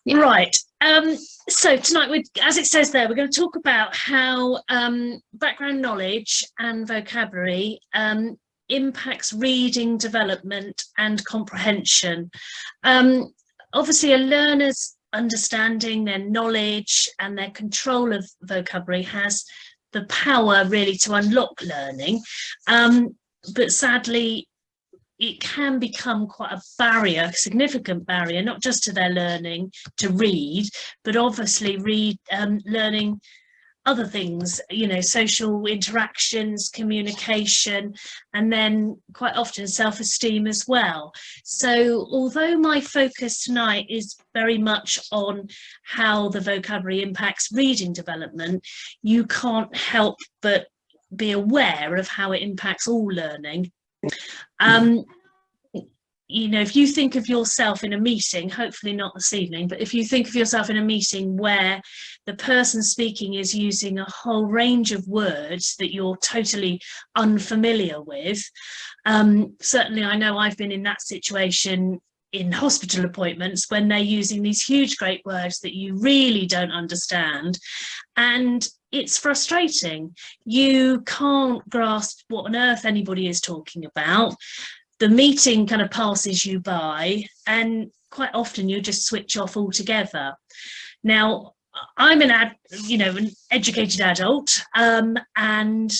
Right. So tonight, as it says there, we're going to talk about how background knowledge and vocabulary impacts reading development and comprehension. Obviously, a learner's understanding, their knowledge and their control of vocabulary has the power really to unlock learning. But sadly, it can become quite a barrier, a significant barrier, not just to their learning to read, but obviously learning other things, you know, social interactions, communication, and then quite often self-esteem as well. So although my focus tonight is very much on how the vocabulary impacts reading development, you can't help but be aware of how it impacts all learning. You know, if you think of yourself in a meeting, hopefully not this evening, but if you think of yourself in a meeting where the person speaking is using a whole range of words that you're totally unfamiliar with, certainly I know I've been in that situation in hospital appointments when they're using these huge, great words that you really don't understand. And it's frustrating. You can't grasp what on earth anybody is talking about. The meeting kind of passes you by, and quite often you just switch off altogether. Now, I'm an educated adult, and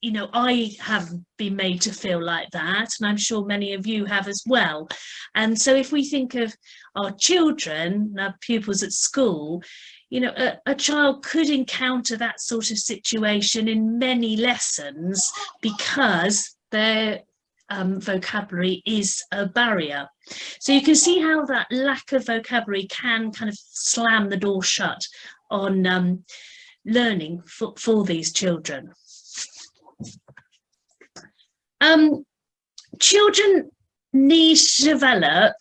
you know, I have been made to feel like that, and I'm sure many of you have as well. And so if we think of our children, our pupils at school, you know, a child could encounter that sort of situation in many lessons because their vocabulary is a barrier. So you can see how that lack of vocabulary can kind of slam the door shut on learning for these children. Children need to develop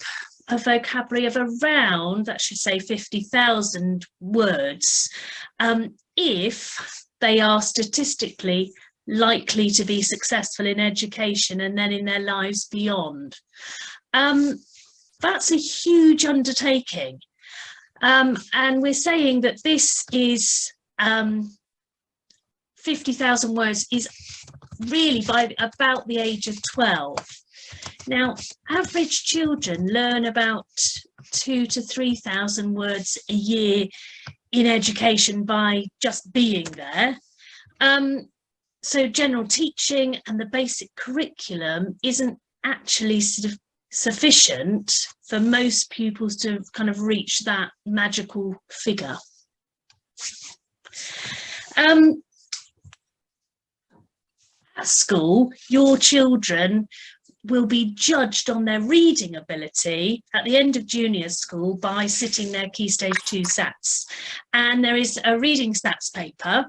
a vocabulary of around, that should say 50,000 words, if they are statistically likely to be successful in education and then in their lives beyond. That's a huge undertaking. And we're saying that this is 50,000 words is really by about the age of 12. Now, average children learn about 2,000 to 3,000 words a year in education by just being there. So general teaching and the basic curriculum isn't actually sort of sufficient for most pupils to kind of reach that magical figure. At school, your children will be judged on their reading ability at the end of junior school by sitting their Key Stage 2 SATs. And there is a reading stats paper,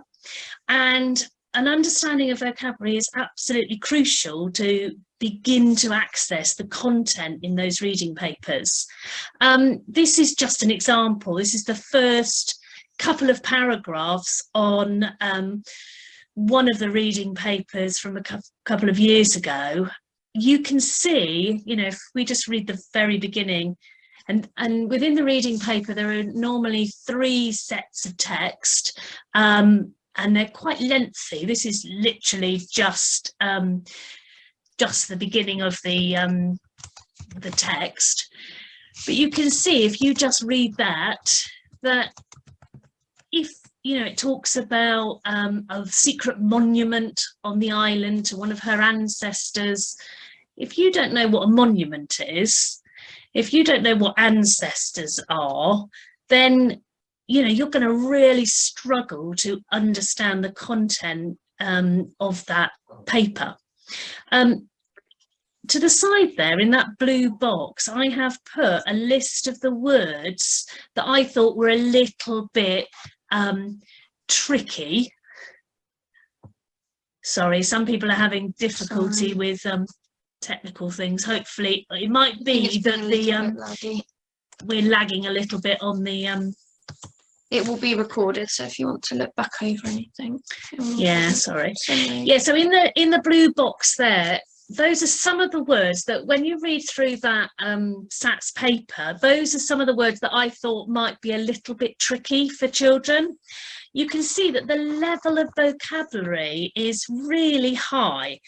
and an understanding of vocabulary is absolutely crucial to begin to access the content in those reading papers. This is just an example. This is the first couple of paragraphs on one of the reading papers from a couple of years ago. You can see, you know, if we just read the very beginning, and within the reading paper, there are normally 3 sets of text, and they're quite lengthy. This is literally just the beginning of the text. But you can see, if you just read that if, you know, it talks about a secret monument on the island to one of her ancestors. If you don't know what a monument is, if you don't know what ancestors are, then, you know, you're going to really struggle to understand the content of that paper. To the side there, in that blue box, I have put a list of the words that I thought were a little bit tricky. Sorry, some people are having difficulty with technical things. Hopefully, it might be that we're lagging a little bit on the it will be recorded, so if you want to look back over anything. Yeah, sorry. Yeah, so in the blue box there, those are some of the words that when you read through that SATS paper, those are some of the words that I thought might be a little bit tricky for children. You can see that the level of vocabulary is really high.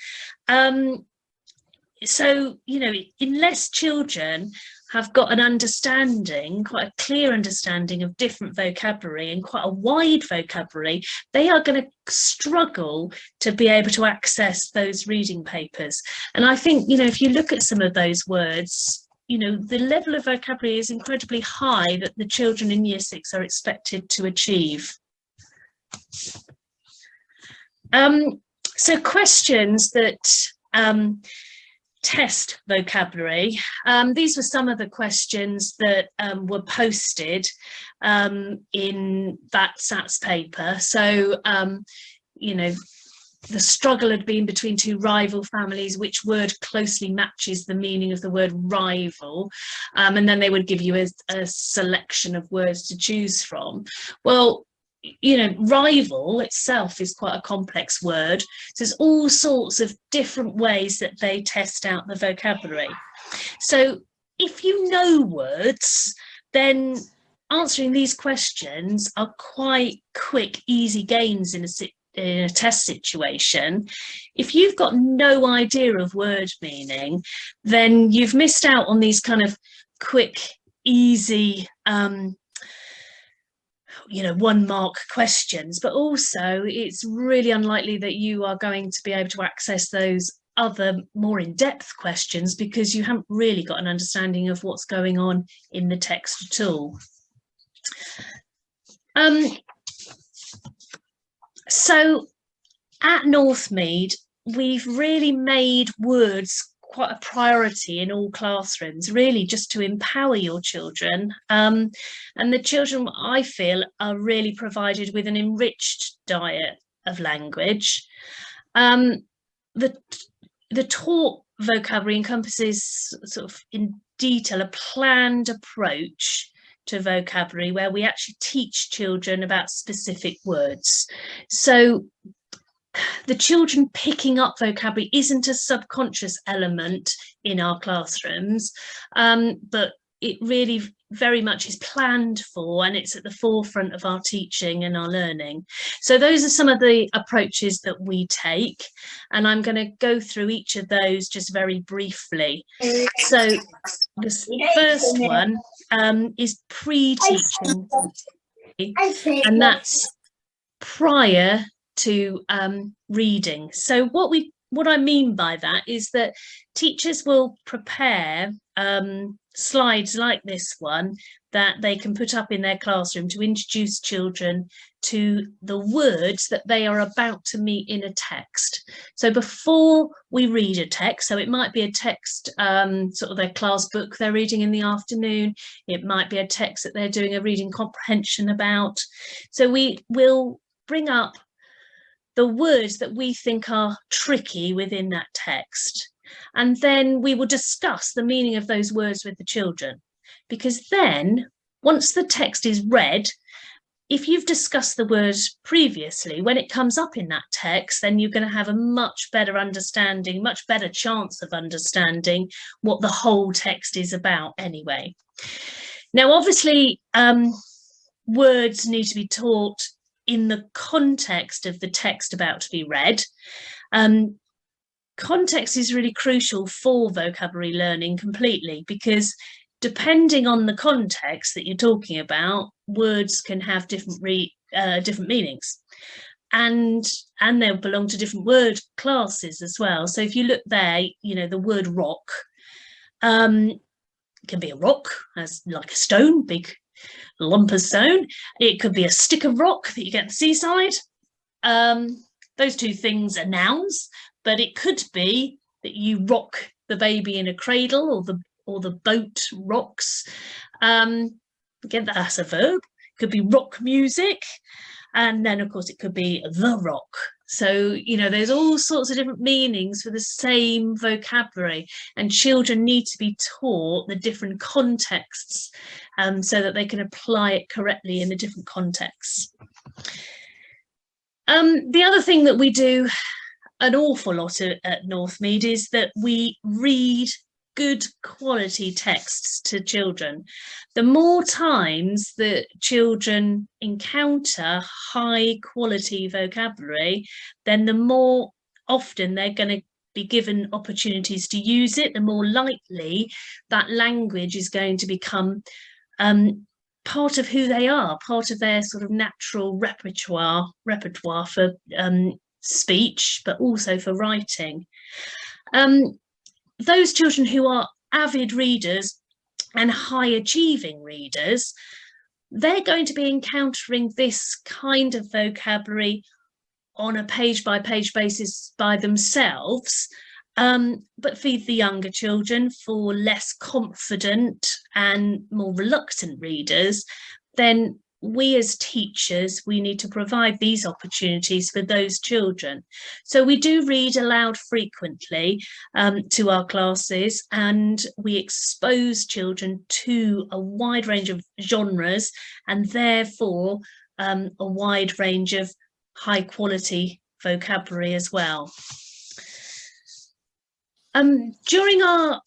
So, you know, unless children have got an understanding, quite a clear understanding of different vocabulary and quite a wide vocabulary, they are going to struggle to be able to access those reading papers. And I think, you know, if you look at some of those words, you know, the level of vocabulary is incredibly high that the children in Year 6 are expected to achieve. So questions that test vocabulary. These were some of the questions that were posted in that SATS paper. So, you know, the struggle had been between two rival families, which word closely matches the meaning of the word rival, and then they would give you a selection of words to choose from. Well, you know, rival itself is quite a complex word. So there's all sorts of different ways that they test out the vocabulary. So if you know words, then answering these questions are quite quick, easy gains in a test situation. If you've got no idea of word meaning, then you've missed out on these kind of quick, easy, you know, 1-mark questions, but also it's really unlikely that you are going to be able to access those other more in-depth questions because you haven't really got an understanding of what's going on in the text at all. So at Northmead, we've really made words quite a priority in all classrooms, really just to empower your children. And the children, I feel, are really provided with an enriched diet of language. The taught vocabulary encompasses sort of in detail a planned approach to vocabulary where we actually teach children about specific words. So the children picking up vocabulary isn't a subconscious element in our classrooms, but it really very much is planned for, and it's at the forefront of our teaching and our learning. So those are some of the approaches that we take, and I'm going to go through each of those just very briefly. So the first one is pre-teaching, and that's prior to reading. So what I mean by that is that teachers will prepare slides like this one that they can put up in their classroom to introduce children to the words that they are about to meet in a text. So before we read a text, so it might be a text, sort of their class book they're reading in the afternoon, it might be a text that they're doing a reading comprehension about. So we will bring up the words that we think are tricky within that text. And then we will discuss the meaning of those words with the children. Because then, once the text is read, if you've discussed the words previously, when it comes up in that text, then you're going to have a much better understanding, much better chance of understanding what the whole text is about anyway. Now, obviously, words need to be taught in the context of the text about to be read. Context is really crucial for vocabulary learning completely, because depending on the context that you're talking about, words can have different meanings, and they'll belong to different word classes as well. So if you look there, you know, the word rock can be a rock, as like a stone, big lump of stone. It could be a stick of rock that you get at the seaside. Those two things are nouns, but it could be that you rock the baby in a cradle, or the boat rocks. Again, that's a verb. It could be rock music, and then of course it could be the rock. So, you know, there's all sorts of different meanings for the same vocabulary, and children need to be taught the different contexts so that they can apply it correctly in the different contexts. The other thing that we do an awful lot at Northmead is that we read good quality texts to children. The more times that children encounter high quality vocabulary, then the more often they're going to be given opportunities to use it, the more likely that language is going to become part of who they are, part of their sort of natural repertoire for speech, but also for writing. Those children who are avid readers and high achieving readers, they're going to be encountering this kind of vocabulary on a page by page basis by themselves. But for the younger children, for less confident and more reluctant readers, then we as teachers, we need to provide these opportunities for those children. So we do read aloud frequently to our classes, and we expose children to a wide range of genres and therefore a wide range of high quality vocabulary as well. During our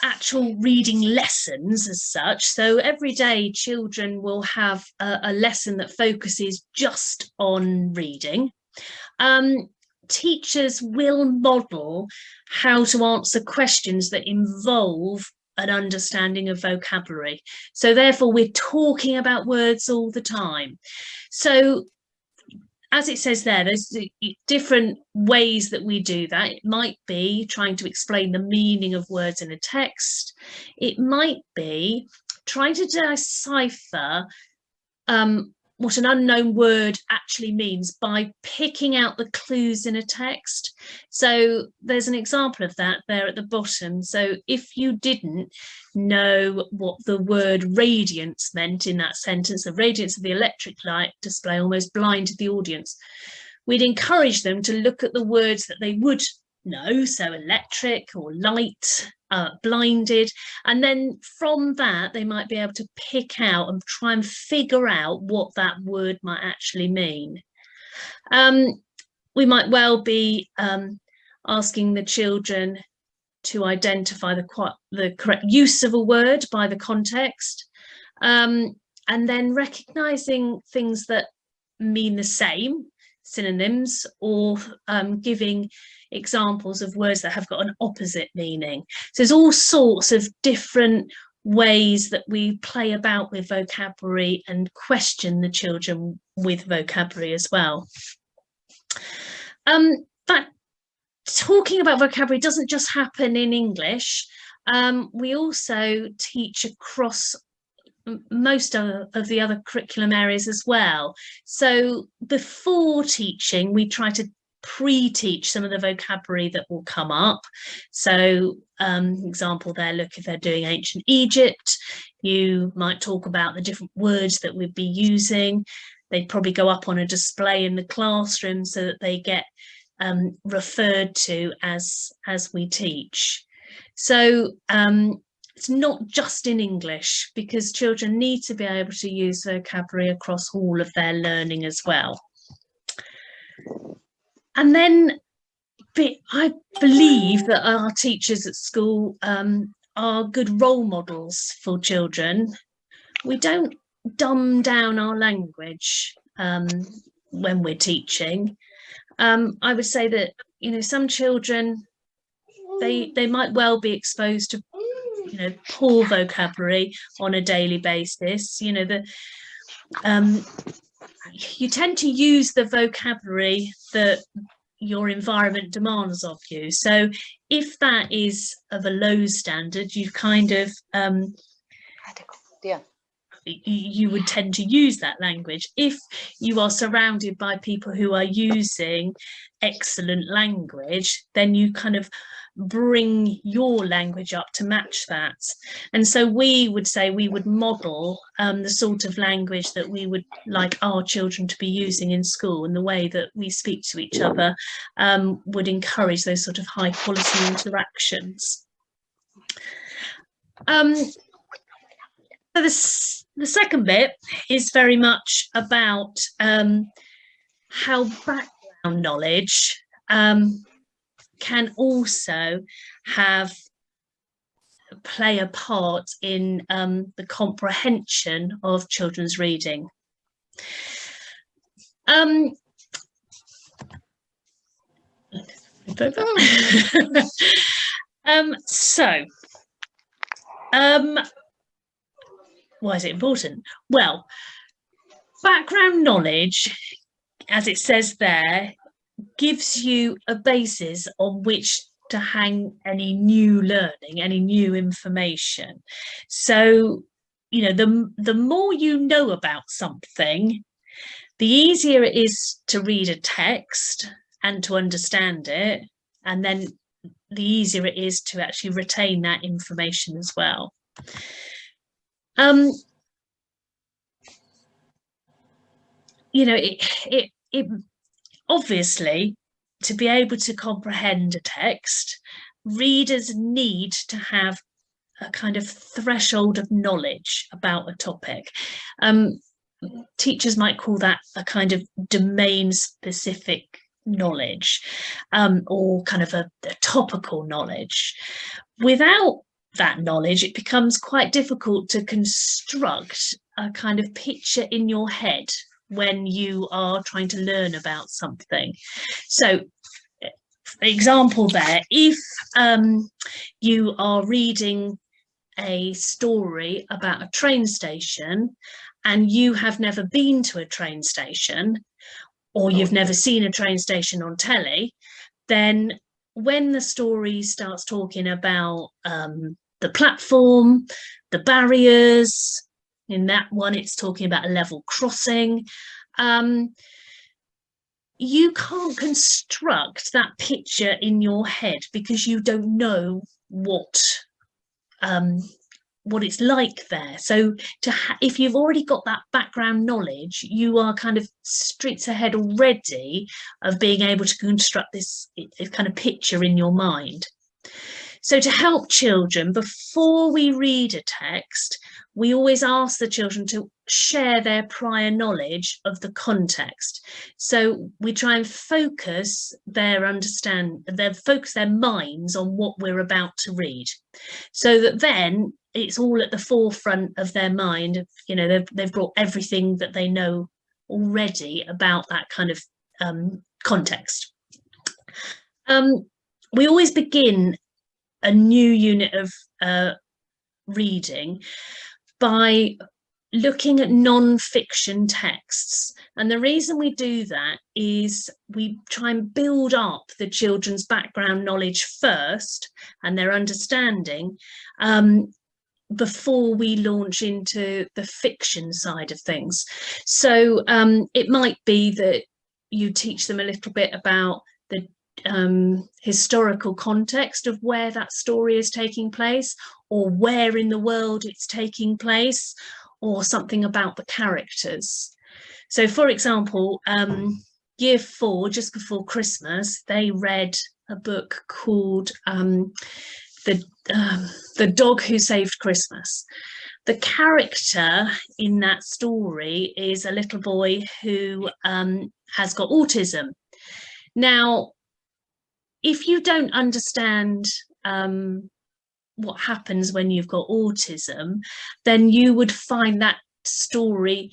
actual reading lessons as such, so every day children will have a lesson that focuses just on reading. Teachers will model how to answer questions that involve an understanding of vocabulary. So therefore we're talking about words all the time. So as it says there, there's different ways that we do that. It might be trying to explain the meaning of words in a text. It might be trying to decipher what an unknown word actually means by picking out the clues in a text. So there's an example of that there at the bottom. So if you didn't know what the word radiance meant in that sentence, the radiance of the electric light display almost blinded the audience, we'd encourage them to look at the words that they would know, so electric or light, blinded, and then from that they might be able to pick out and try and figure out what that word might actually mean. We might well be asking the children to identify the correct use of a word by the context, and then recognizing things that mean the same, synonyms, or giving examples of words that have got an opposite meaning. So there's all sorts of different ways that we play about with vocabulary and question the children with vocabulary as well. But talking about vocabulary doesn't just happen in English. We also teach across most of the other curriculum areas as well. So before teaching, we try to pre-teach some of the vocabulary that will come up. So example there, look, if they're doing ancient Egypt, you might talk about the different words that we'd be using. They'd probably go up on a display in the classroom so that they get referred to as we teach. So it's not just in English, because children need to be able to use vocabulary across all of their learning as well. And then I believe that our teachers at school are good role models for children. We don't dumb down our language when we're teaching. I would say that, you know, some children, they might well be exposed to, you know, poor vocabulary on a daily basis. You know, you tend to use the vocabulary that your environment demands of you. So if that is of a low standard, you kind of you would tend to use that language. If you are surrounded by people who are using excellent language, then you kind of bring your language up to match that. And so we would say we would model the sort of language that we would like our children to be using in school, and the way that we speak to each other would encourage those sort of high quality interactions. So the second bit is very much about how background knowledge can also play a part in the comprehension of children's reading. Why is it important? Well, background knowledge, as it says there, gives you a basis on which to hang any new learning, any new information. So, the more you know about something, the easier it is to read a text and to understand it, and then the easier it is to actually retain that information as well. It obviously, to be able to comprehend a text, readers need to have a kind of threshold of knowledge about a topic. Teachers might call that a kind of domain-specific knowledge, or kind of a topical knowledge. Without that knowledge, it becomes quite difficult to construct a kind of picture in your head when you are trying to learn about something. So, for example there, if you are reading a story about a train station and you have never been to a train station, or you've never seen a train station on telly, then when the story starts talking about the platform, the barriers, in that one it's talking about a level crossing, you can't construct that picture in your head because you don't know what it's like there. So if you've already got that background knowledge, you are kind of streets ahead already of being able to construct this kind of picture in your mind. So to help children, before we read a text, we always ask the children to share their prior knowledge of the context. So we try and focus their minds on what we're about to read, so that then it's all at the forefront of their mind. They've brought everything that they know already about that kind of context. We always begin a new unit of reading by looking at non-fiction texts. And the reason we do that is we try and build up the children's background knowledge first and their understanding before we launch into the fiction side of things. So it might be that you teach them a little bit about the historical context of where that story is taking place, or where in the world it's taking place, or something about the characters. So for example, year 4, just before Christmas, they read a book called The Dog Who Saved Christmas. The character in that story is a little boy who has got autism. Now, if you don't understand what happens when you've got autism, then you would find that story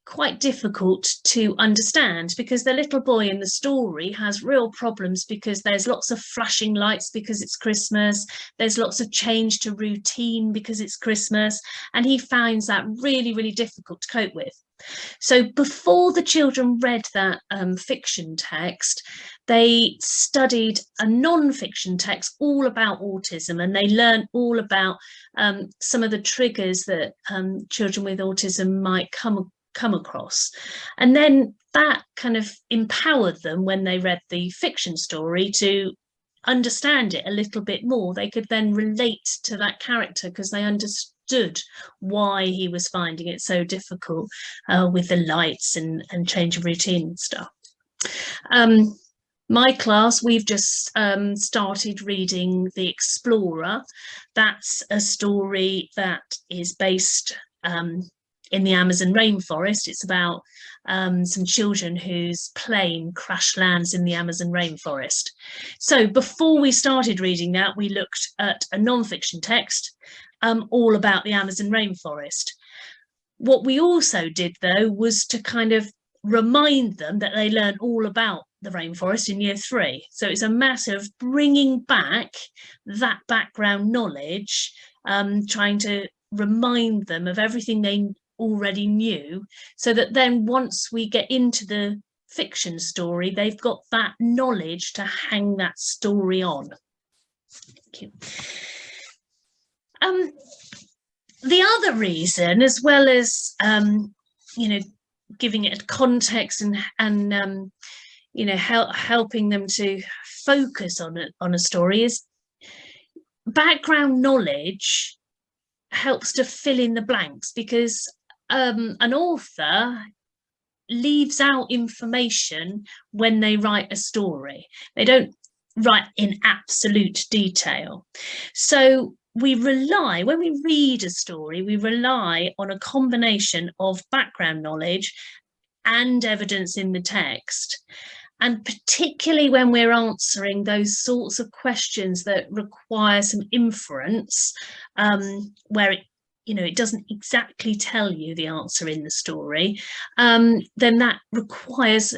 quite difficult to understand, because the little boy in the story has real problems because there's lots of flashing lights because it's Christmas, there's lots of change to routine because it's Christmas, and he finds that really, really difficult to cope with. So before the children read that fiction text, they studied a non-fiction text all about autism, and they learned all about some of the triggers that children with autism might come across. And then that kind of empowered them when they read the fiction story to understand it a little bit more. They could then relate to that character because they understood why he was finding it so difficult with the lights and change of routine and stuff. My class, we've just started reading The Explorer. That's a story that is based in the Amazon rainforest. It's about some children whose plane crash lands in the Amazon rainforest. So before we started reading that, we looked at a non-fiction text all about the Amazon rainforest. What we also did, though, was to kind of remind them that they learn all about the rainforest in year 3. So it's a matter of bringing back that background knowledge, trying to remind them of everything they already knew, so that then once we get into the fiction story, they've got that knowledge to hang that story on. Thank you. The other reason, as well as you know, giving it context and you know, helping them to focus on a story, is background knowledge helps to fill in the blanks, because an author leaves out information when they write a story. They don't write in absolute detail. So we rely, when we read a story, we rely on a combination of background knowledge and evidence in the text. And particularly when we're answering those sorts of questions that require some inference, where it, you know, it doesn't exactly tell you the answer in the story, then that requires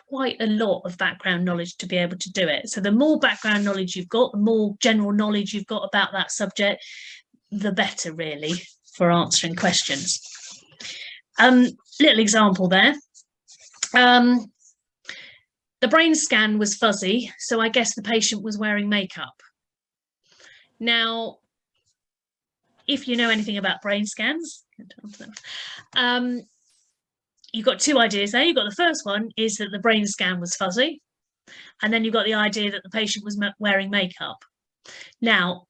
quite a lot of background knowledge to be able to do it. So the more background knowledge you've got, the more general knowledge you've got about that subject, the better, really, for answering questions. Little example there. The brain scan was fuzzy, so I guess the patient was wearing makeup. Now, if you know anything about brain scans, you've got two ideas there. You've got the first one is that the brain scan was fuzzy, and then you've got the idea that the patient was wearing makeup. Now,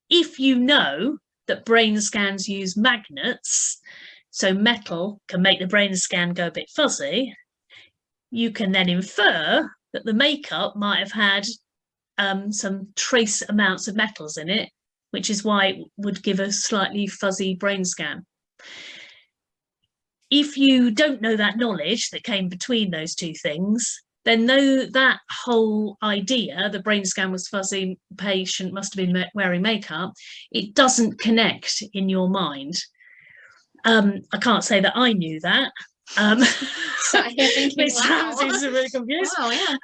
if you know that brain scans use magnets, so metal can make the brain scan go a bit fuzzy, you can then infer that the makeup might have had some trace amounts of metals in it, which is why it would give a slightly fuzzy brain scan. If you don't know that knowledge that came between those two things, then that whole idea, the brain scan was fuzzy, patient must have been wearing makeup, it doesn't connect in your mind. I can't say that I knew that. Thinking, wow. Seems really confused. Wow, yeah.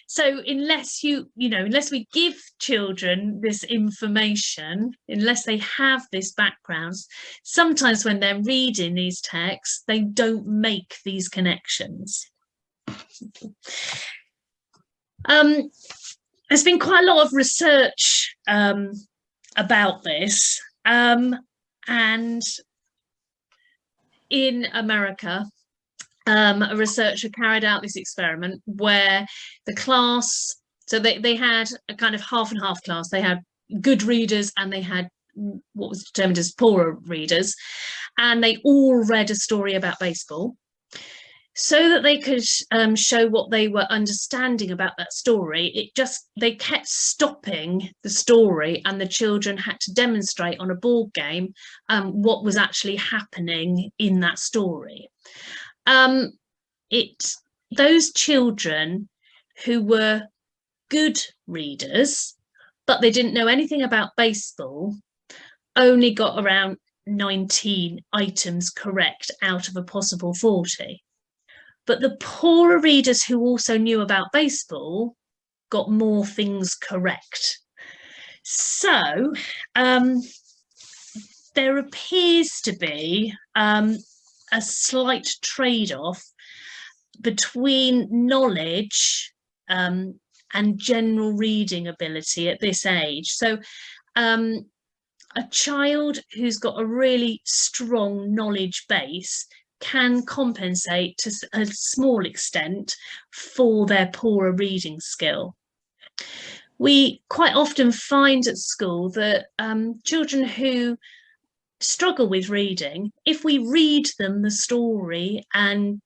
So unless unless we give children this information, unless they have this background, sometimes when they're reading these texts, they don't make these connections. There's been quite a lot of research about this, and in America, a researcher carried out this experiment where the class, so they had a kind of half and half class. They had good readers and they had what was determined as poorer readers, and they all read a story about baseball so that they could show what they were understanding about that story. They kept stopping the story, and the children had to demonstrate on a board game what was actually happening in that story. Those children who were good readers, but they didn't know anything about baseball, only got around 19 items correct out of a possible 40. But the poorer readers who also knew about baseball got more things correct. So there appears to be a slight trade-off between knowledge and general reading ability at this age. So a child who's got a really strong knowledge base can compensate to a small extent for their poorer reading skill. We quite often find at school that children who struggle with reading, if we read them the story and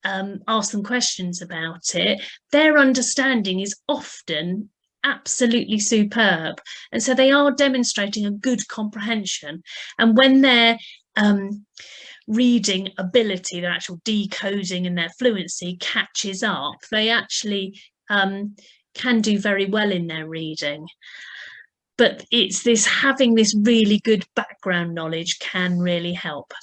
ask them questions about it, their understanding is often absolutely superb, and so they are demonstrating a good comprehension. And when they're reading ability, their actual decoding and their fluency catches up, they actually can do very well in their reading. But it's this, having this really good background knowledge can really help.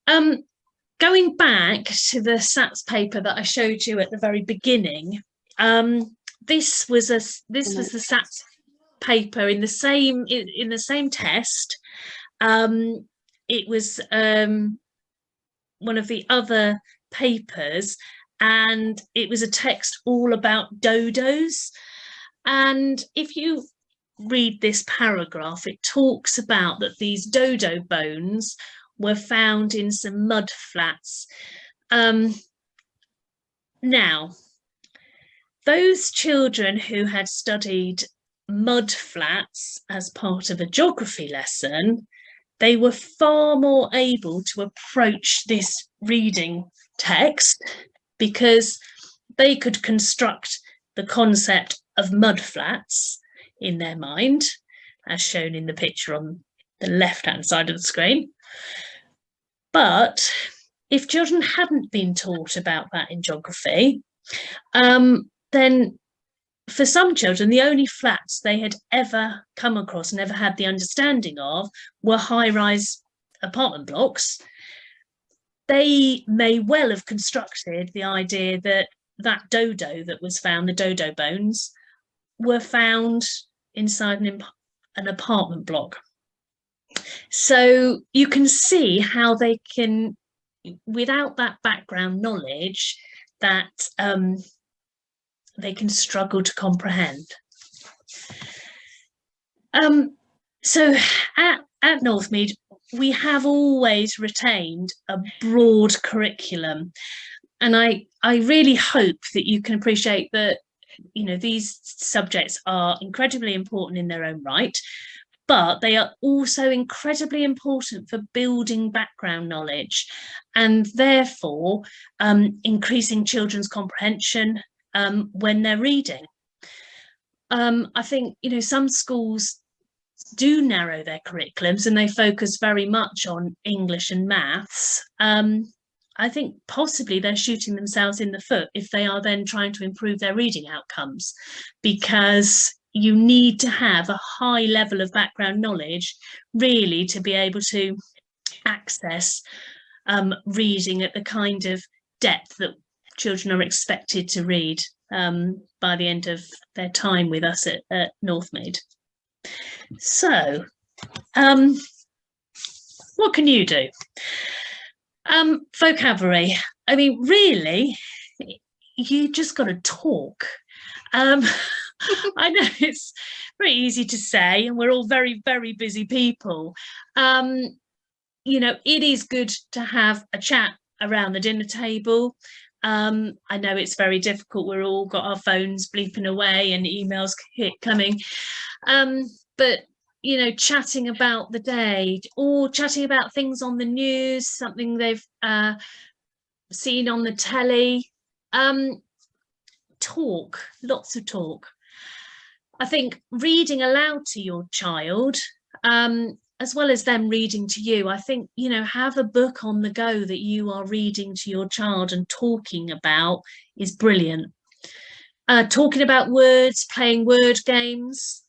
Going back to the SATS paper that I showed you at the very beginning, this was the SATS paper in the same test. It was one of the other papers, and it was a text all about dodos. And if you read this paragraph, it talks about that these dodo bones were found in some mud flats. Now, those children who had studied mud flats as part of a geography lesson, they were far more able to approach this reading text because they could construct the concept of mud flats in their mind, as shown in the picture on the left-hand side of the screen. But if children hadn't been taught about that in geography, then for some children, the only flats they had ever come across and ever had the understanding of were high-rise apartment blocks. They may well have constructed the idea that that dodo that was found, the dodo bones, were found inside an apartment block. So you can see how they can, without that background knowledge, that they can struggle to comprehend. So at Northmead, we have always retained a broad curriculum, and I really hope that you can appreciate that, you know, these subjects are incredibly important in their own right, but they are also incredibly important for building background knowledge and therefore increasing children's comprehension when they're reading. I think, you know, some schools do narrow their curriculums and they focus very much on English and maths. I think possibly they're shooting themselves in the foot if they are then trying to improve their reading outcomes, because you need to have a high level of background knowledge really to be able to access reading at the kind of depth that children are expected to read by the end of their time with us at Northmead. So, what can you do? Vocabulary. I mean, really, you just got to talk. I know it's very easy to say, and we're all very, very busy people. You know, it is good to have a chat around the dinner table. I know it's very difficult. We're all got our phones bleeping away and emails coming. But, you know, chatting about the day or chatting about things on the news, something they've seen on the telly. Talk, lots of talk. I think reading aloud to your child, as well as them reading to you, I think, you know, have a book on the go that you are reading to your child and talking about is brilliant. Talking about words, playing word games,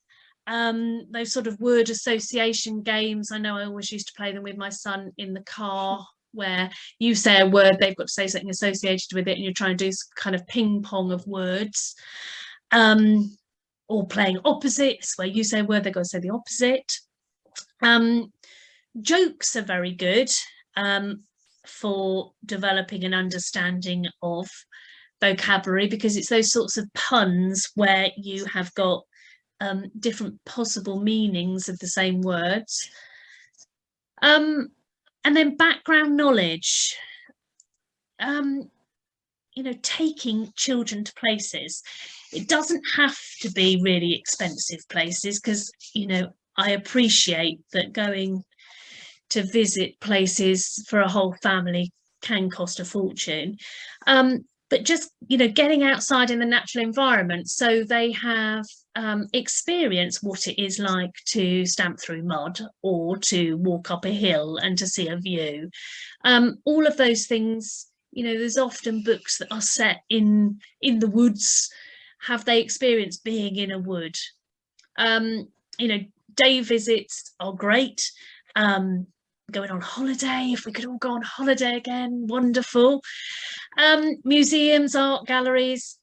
those sort of word association games. I know I always used to play them with my son in the car, where you say a word, they've got to say something associated with it, and you're trying to do kind of ping pong of words. Or playing opposites, where you say a word, they've got to say the opposite. Jokes are very good for developing an understanding of vocabulary, because it's those sorts of puns where you have got different possible meanings of the same words. And then background knowledge, you know, taking children to places. It doesn't have to be really expensive places, because, you know, I appreciate that going to visit places for a whole family can cost a fortune. But just, you know, getting outside in the natural environment. So they have experience what it is like to stamp through mud or to walk up a hill and to see a view. All of those things, you know, there's often books that are set in the woods. Have they experienced being in a wood? You know, day visits are great. Going on holiday, if we could all go on holiday again, wonderful. Museums, art galleries,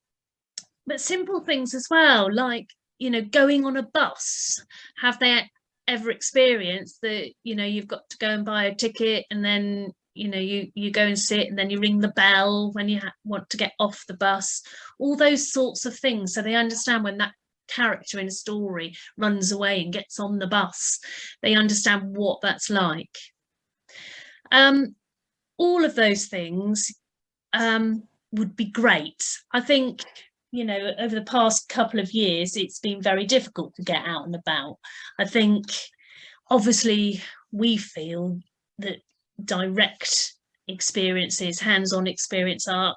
but simple things as well, like, you know, going on a bus. Have they ever experienced that, you know, you've got to go and buy a ticket, and then, you know, you go and sit, and then you ring the bell when you want to get off the bus, all those sorts of things, so they understand when that character in a story runs away and gets on the bus, they understand what that's like. All of those things would be great. I think, you know, over the past couple of years, it's been very difficult to get out and about. I think, obviously, we feel that direct experiences, hands-on experience are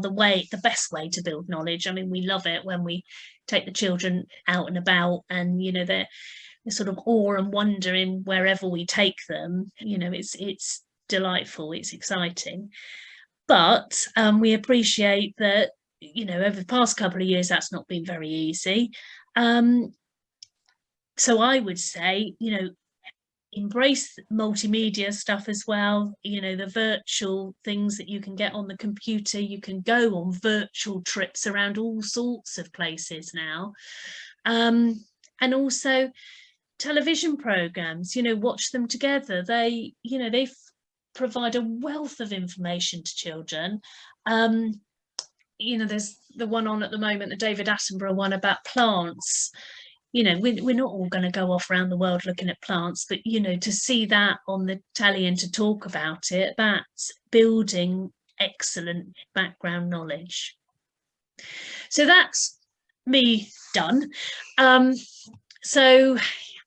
the best way to build knowledge. I mean, we love it when we take the children out and about, and, you know, they're sort of awe and wonder in wherever we take them. You know, it's delightful, it's exciting. But we appreciate that, you know, over the past couple of years, that's not been very easy. So I would say, you know, embrace multimedia stuff as well. You know, the virtual things that you can get on the computer. You can go on virtual trips around all sorts of places now. And also television programs, you know, watch them together. They, you know, they provide a wealth of information to children. You know, there's the one on at the moment, the David Attenborough one about plants. You know, we're not all going to go off around the world looking at plants, but, you know, to see that on the telly and to talk about it, that's building excellent background knowledge. So that's me done. So I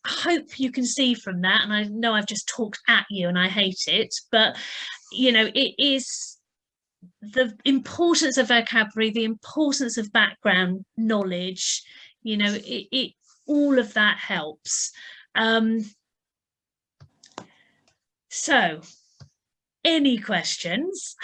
hope you can see from that, and I know I've just talked at you and I hate it, but, you know, it is the importance of vocabulary, the importance of background knowledge, you know, it all of that helps. So any questions?